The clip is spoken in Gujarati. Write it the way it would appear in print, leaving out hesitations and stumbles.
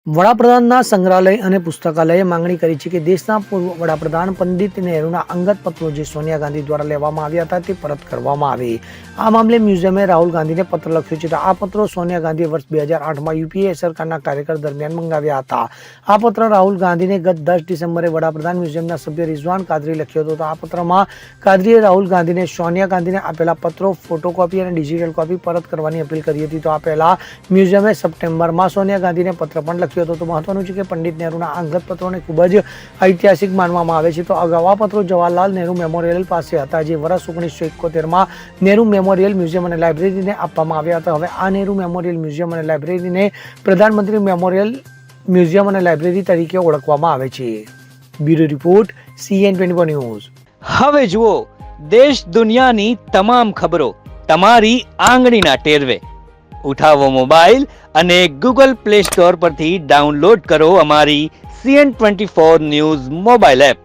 વડાપ્રધાનના સંગ્રહાલય અને પુસ્તકાલયે માંગણી કરી છે કે દેશના પૂર્વ વડાપ્રધાન પંડિત નહેરુના અંગત પત્રો જે સોનિયા ગાંધી દ્વારા લેવામાં આવ્યા હતા તે પરત કરવામાં આવે. આ મામલે મ્યુઝિયમે રાહુલ ગાંધીને પત્ર લખ્યો છે. આ પત્રો સોનિયા ગાંધીએ વર્ષ 2008માં યુપીએ સરકારના કાર્યકાળ દરમિયાન મંગાવ્યા હતા. આ પત્ર રાહુલ ગાંધીને ગત 10 ડિસેમ્બરે વડાપ્રધાન મ્યુઝિયમના સભ્ય રિઝવાન કાદરી લખ્યો હતો. આ પત્રમાં કાદરીએ રાહુલ ગાંધીને સોનિયા ગાંધીને આપેલા પત્રો, ફોટોકોપી અને ડિજિટલ કોપી પરત કરવાની અપીલ કરી હતી. તો આ પહેલા મ્યુઝિયમે સપ્ટેમ્બરમાં સોનિયા ગાંધીને પત્ર પણ લખ્યો. તો મહત્વનું છે કે પંડિત નહેરુના અંગત પત્રોને ખૂબ જ ઐતિહાસિક માનવામાં આવે છે. તો અગાઉ આ પત્રો જવાહરલાલ નહેરુ મેમોરિયલ પાસે હતા, જે વર્ષ 1971માં નહેરુ મેમોરિયલ મ્યુઝિયમ અને લાઇબ્રેરીને આપવામાં આવ્યા હતા. હવે આ નહેરુ મેમોરિયલ મ્યુઝિયમ અને લાઇબ્રેરીને પ્રધાનમંત્રી મેમોરિયલ મ્યુઝિયમ અને લાઇબ્રેરી તરીકે ઓળખવામાં આવે છે. Bureau report, CN24 news. હવે જુઓ દેશ દુનિયાની તમામ ખબરો તમારી આંગળીના ટેરવે. ઉઠાવો મોબાઈલ અને ગૂગલ પ્લે સ્ટોર પરથી ડાઉનલોડ કરો અમારી CN24 ન્યૂઝ મોબાઈલ એપ.